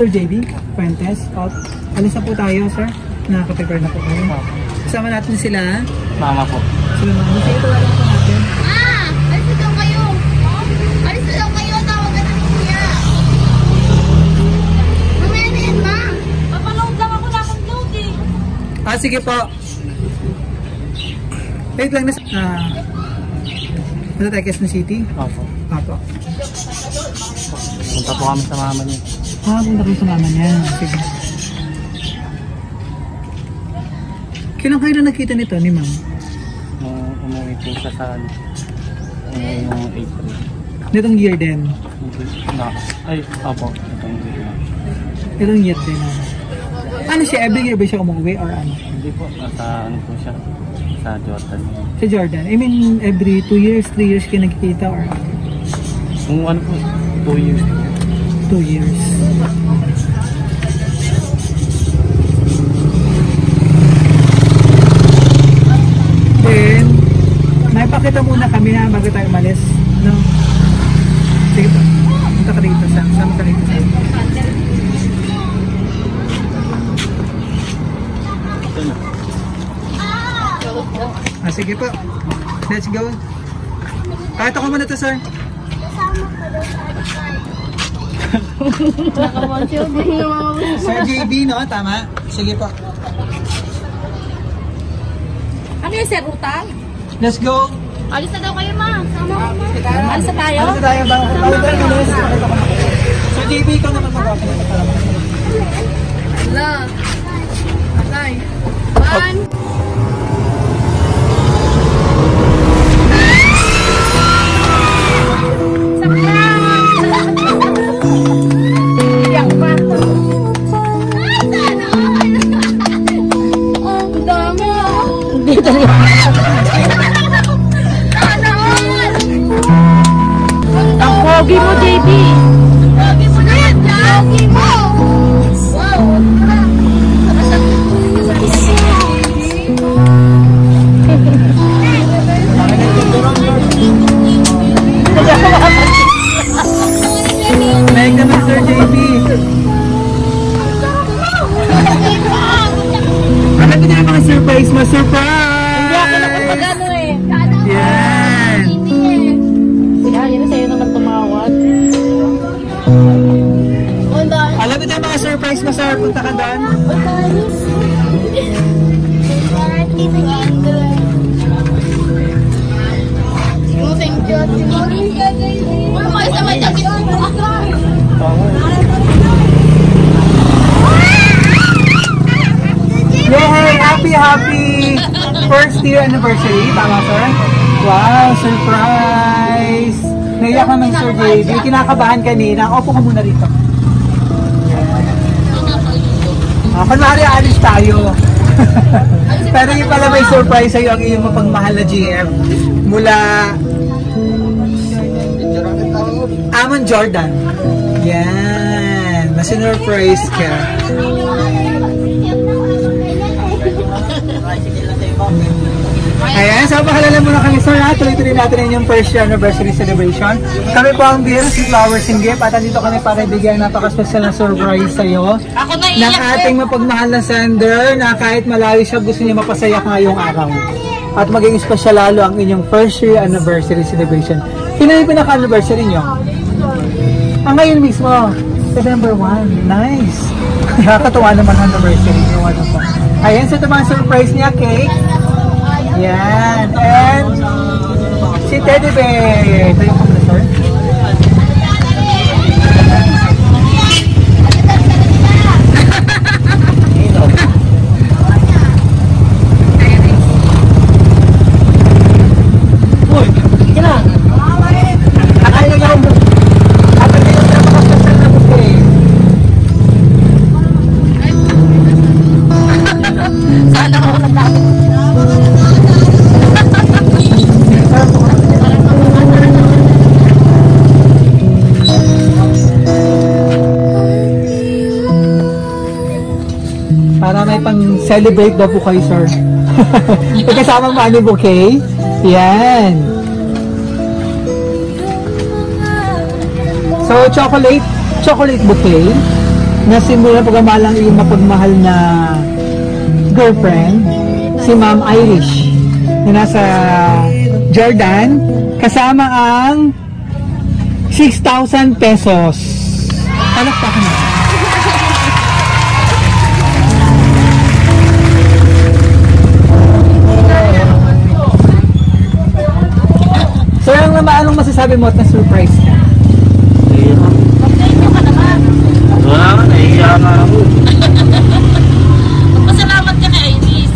Sir JB Fuentes. Alis na po tayo, sir. Nakaka-prepare na po tayo. Kasama natin sila. Mama po. Sila mama. Sige, ito lang po natin. Alis na daw kayo. Alis na daw kayo. Tawagan na ni Kuya. Mamaya na yan, ma. Papaload lang ako na akong load eh. Sige po. Wait lang na. Ano tayo, Quezon City? Opo. Opo. Punta po kami sa mama niya. Punta kayo sa mama niya. Sige. Kailan kayo na nakita nito ni ma'am? Nung umuwi po siya sa noong April. Nitong year din? Opo. Itong year na. Itong year din. Ano siya? Every year ba siya umuwi or ano? Hindi po. Nasa ano po siya? Sa Jordan. Sa Jordan? I mean, every 2 years, 3 years kayo nagkikita or ano? Kung ano po, 2 years. 2 years. Then, naipakita muna kami ha, bago tayo umalis. No? Sige po. Punta ka rito. Sama ka rito. Sige po. Let's go. Kahit ako muna to, sir. Sir JB, no? Tama? Sige po. Ano yung sir, utang? Let's go. Alis na daw kayo, ma. Sama ko, ma. Alis na tayo? Alis na tayo. Sir JB, ikaw naman mag-walk. Hello. Okay. 1. Ang pogi mo, JB. Pogi mo na yan, pogi mo. Wow. Meg naman, Sir JB. Ano ko na mga surprise mo? Surprise! Hindi ako nakapagano eh. Yan! Yun sa'yo naman tumawad. Alam mo na mga surprise mo, sir. Punta ka doon. Yay! Happy first year anniversary. Tama, sir? Wow, surprise! Naiyak naman, Sir JB. Kinakabahan kanina. Opo ka muna rito. Kunwari, alis tayo. Pero yung pala may surprise sa'yo ang iyong mapagmahal na GM mula Amon Jordan. Yan. Masinurprise ka. Ayan, so pakalala muna kami, sir, ha? Tuloy-tuloy natin yung first year anniversary celebration. Kami po ang Beers with Flowers and Gift at andito kami para bigyan napaka-special na surprise sa'yo ng ating mapagmahal na sender na kahit malayo siya, gusto niya mapasaya ka ngayong araw. At maging special lalo ang inyong first year anniversary celebration. Kailan yung pinaka-anniversary nyo? Ngayon mismo, September 1. Nice! Nakakatawa naman ang anniversary nyo. Ano po. Ayan, so ito mga surprise niya, cake. Yan. And si Teddy Bear. Ito yung kompresor. Uy, kina. Ayaw niya ang atin niya yung napakasasal na bouquet. Sana ako nagdapit. Para may pang-celebrate daw po kayo, sir. May kasamang money bouquet. Yan. So, chocolate bouquet. na simbolo ng pagmamahalang iyong mapagmahal na girlfriend, si Ma'am Irish, na nasa Jordan, kasama ang 6,000 pesos. Palakpakan na. So, anong masasabi mo at na-surprise ka? Wala ka, nahiya nga ako. Magpasalamat ka kay Iris.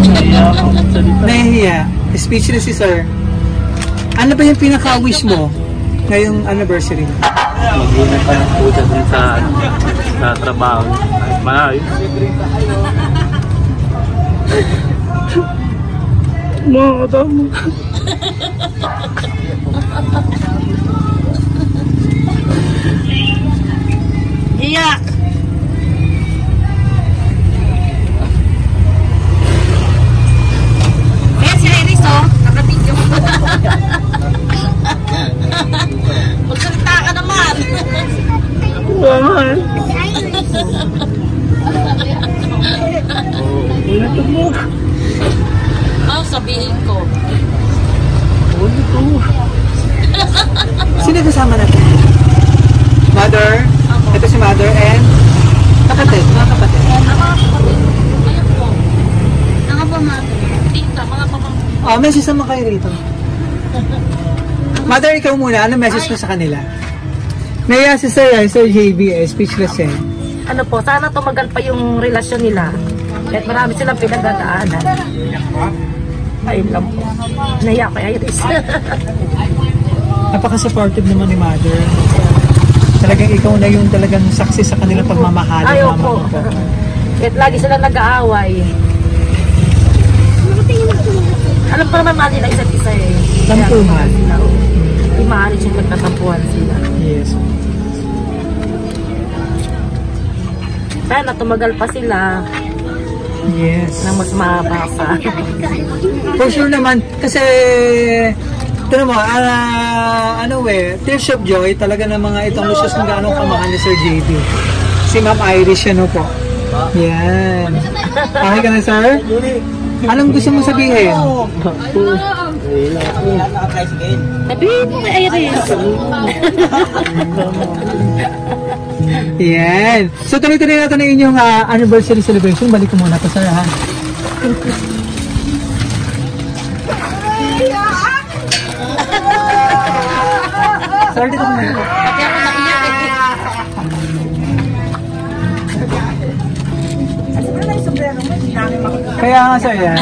Nahiya ako magsalita. Nahihiya. Speechless si sir. Ano ba yung pinaka-wish mo ngayong anniversary mo? Mag-ingat ka ng puta dun sa trabaho. Maayos. Mga katama. Iya. Eh, si Iris, oh. Nakabidyo. Magsalita ka naman. Naman. Ulit mo. Oh, sabihin ko. Ulit mo. Sino kasama natin? Mother? Ito si mother and kapatid, mga kapatid. Ayan po. Mga pamangkin. Tita, mga pamangkin. Oh, message naman kayo rito. Mother, ikaw muna. Ano message mo sa kanila? Naya si Sir JB, speechless eh. Ano po, sana tumagal pa yung relasyon nila. Kahit marami silang pinagdadaanan. Ayun lang po. Nahiya ko, Iris. Napaka-supportive naman ni mother. Talagang ikaw na yung talagang saksi sa kanilang pagmamahal. Ayaw po. Kahit lagi silang nag-aaway. Alam ko naman mali na isa't isa eh. Tampuhan. Hindi maaari siyang magtatampuhan sila. Yes. Sana tumagal pa sila Yes. ng mas mahaba pa. For sure naman, kasi ito mo, Tears of Joy, talaga ng mga itong lustos ng gaano kamahal ni Sir JB. Si Ma'am Irish, ano po. Yan. Okay ka na, sir? Anong gusto mo sabihin? Sabihin mo kay Iris. Yan. So, tuloy-tuloy natin ang inyong anniversary celebration. Balik ko muna po, sir, ha? Sir, dito ko muna po. Pati ako naiyak eh. Kaya nga, sir, yan.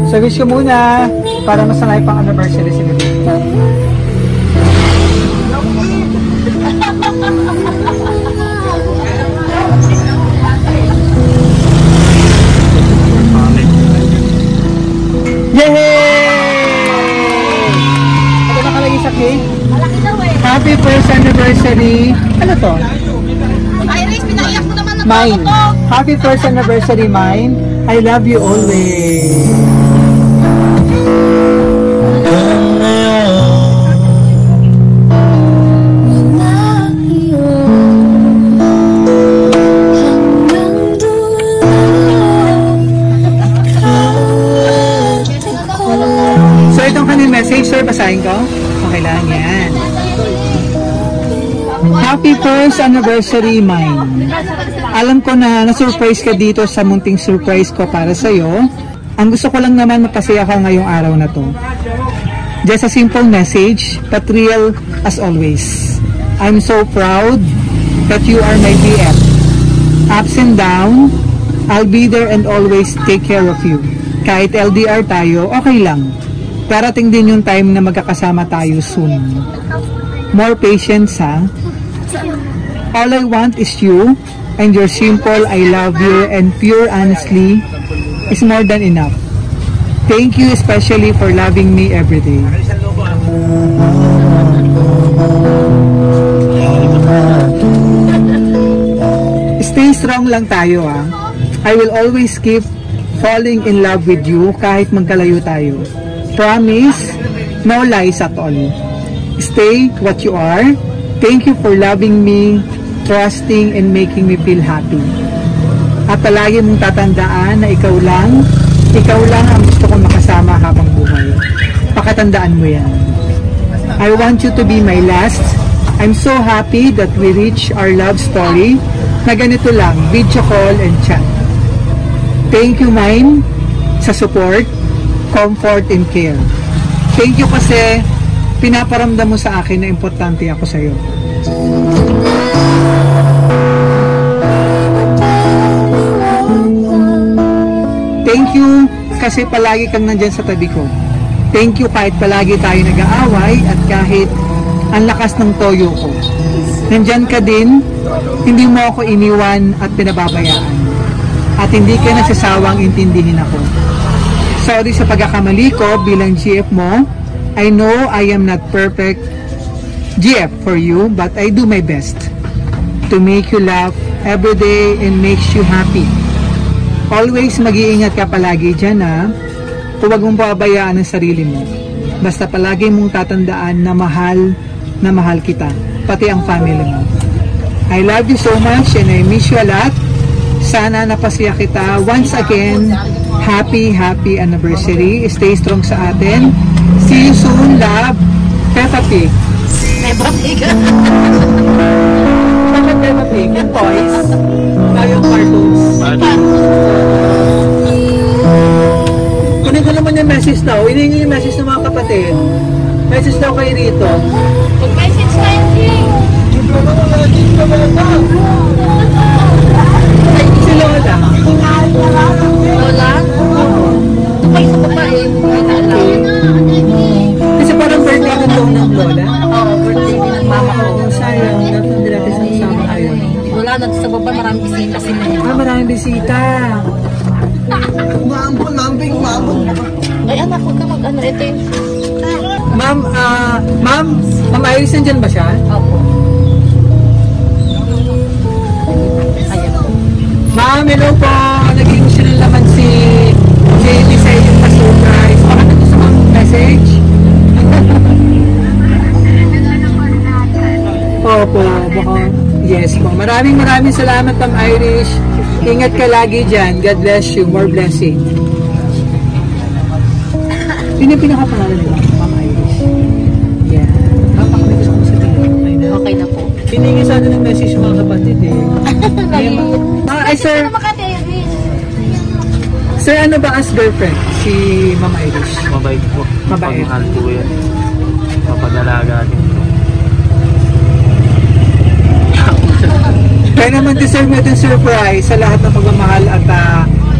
So, wish ko muna para masanay pang anniversary celebration. Yay! Ano nakalagay sa cake? Malaki daw eh. Happy first anniversary. Ano to? Iris, pinaiyak mo naman ng Mine. bago to. Happy first anniversary, mine. I love you always. So itong kanyang message, sir, basahin ko? Okay lang yan. Happy first anniversary, mine. Alam ko na na-surprise ka dito sa munting surprise ko para sa'yo. Ang gusto ko lang naman mapasaya ka ngayong araw na to. Just a simple message, but real as always. I'm so proud that you are my BF. Ups and down, I'll be there and always take care of you. Kahit LDR tayo, okay lang. Darating din yung time na magkakasama tayo soon. More patience, ha? All I want is you, and your simple I love you and pure honestly is more than enough. Thank you especially for loving me every day. Stay strong lang tayo, ah. I will always keep falling in love with you kahit magkalayo tayo. Promise, no lies at all. Stay what you are. Thank you for loving me, trusting, and making me feel happy. At palagi mong tatandaan na ikaw lang ang gusto kong makasama habang buhay. Pakatandaan mo yan. I want you to be my last. I'm so happy that we reach our love story na ganito lang, video call and chat. Thank you, Mine, sa support, comfort, and care. Thank you kasi pinaparamdam mo sa akin na importante ako sa iyo. Thank you kasi palagi kang nandyan sa tabi ko. Thank you kahit palagi tayo nag-aaway at kahit ang lakas ng toyo ko. Nandyan ka din, hindi mo ako iniwan at pinababayaan. At hindi ka nagsasawang intindihin ako. Sorry sa pagkakamali ko bilang GF mo. I know I am not perfect GF for you, but I do my best to make you laugh every day and makes you happy. Always mag-iingat ka palagi dyan, ha? Huwag mong pabayaan ang sarili mo. Basta palagi mong tatandaan na mahal kita, pati ang family mo. I love you so much and I miss you a lot. Sana napasaya kita. Once again, happy anniversary. Stay strong sa atin. See you soon, love. Peppa Pig. Peppa Pig. Bakit Peppa Pig? Yung toys. Yung cartoons. Kunin ko naman yung message daw. Hiningi yung message ng mga kapatid. Message daw kayo rito. Mag-message tayo, King. Si Lola. Lola? Ito kayo sa babae. May naalam. Kasi parang birthday ng daw ng Lola. Oo, birthday din ng mama ko. Sayang. Dapat hindi natin sama kayo. Wala na sa baba, maraming bisita sila. Maraming bisita. Ay anak, huwag ka mag-ano. Ito yung... Ma'am Iris, nandyan ba siya? Opo. Ayan po. Ma'am, hello po. Naging siya ng laman si JD sa inyong pa-surprise. Baka na gusto mong message? Opo, baka. Yes po. Maraming salamat, Ma'am Irish. Ingat ka lagi dyan. God bless you. More blessing. Yun yung pinakapangalan nila, Ma'am Irish. Yeah. Ma'am, may gusto kong sabihin. Okay na po. Hiningi sana ng message yung mga kapatid eh. Ay, sir. Sir, ano ba as girlfriend? Si Ma'am Irish? Mabait po. Mabait. Pagmahal po yan. Mapag-alaga din po. Kaya naman deserve mo itong surprise sa lahat ng pagmamahal at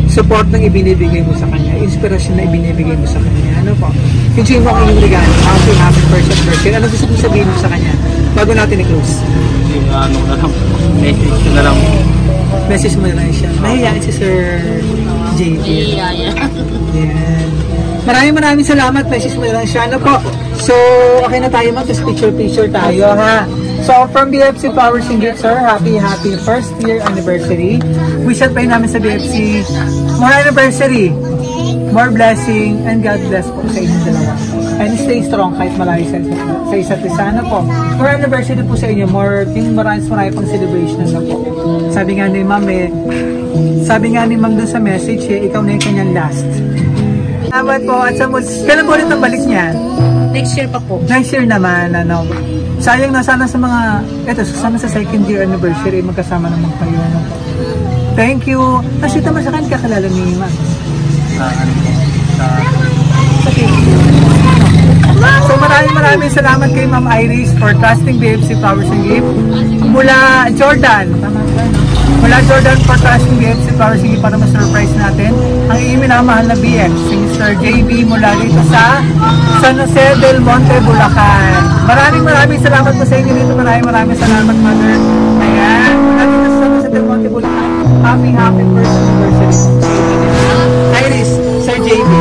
support ng ibinibigay mo sa kanya, inspirasyon na ibinibigay mo sa kanya. Ano po? Enjoy mo ang iyong regalo. Happy first anniversary. Ano gusto mong sabihin mo sa kanya bago natin i-close? Yung ano na lang, message ko na lang. Message mo na lang siya. Mahihayin si Sir JD. Yan. Maraming salamat. Message mo na lang siya. Ano po? So, okay na tayo, tapos picture tayo, ha? So, from BFC Flowers and Gifts, sir, happy first year anniversary. Wish at pay namin sa BFC, more anniversary, more blessing, and God bless po sa inyong dalawa. And stay strong kahit malayo sa isa't isa. Ano po? More anniversary po sa inyo, marami pang celebration na po. Sabi nga ni Ma'am dun sa message, ikaw na yung kanyang last. Salamat po. At kailan po ulit ang balik niya? Next year pa po. Next year naman, ano. Sayang na sana sa mga, sana sa second year anniversary, magkasama naman kayo. Ano. Thank you. Kasi tama sa kanya kakalala ni Ma'am. So maraming salamat kay Ma'am Iris for trusting BFC Flowers and Gifts. Mula Jordan for trusting BFC Flowers and Gifts para ma-surprise natin ang iyong minamahal na BF, si Mr. JB mula dito sa San Jose del Monte, Bulacan. Maraming salamat po sa inyo dito. Maraming salamat, Mother. Ayan, mula dito sa San Jose del Monte, Bulacan. Happy first anniversary. Iris, Sir JB.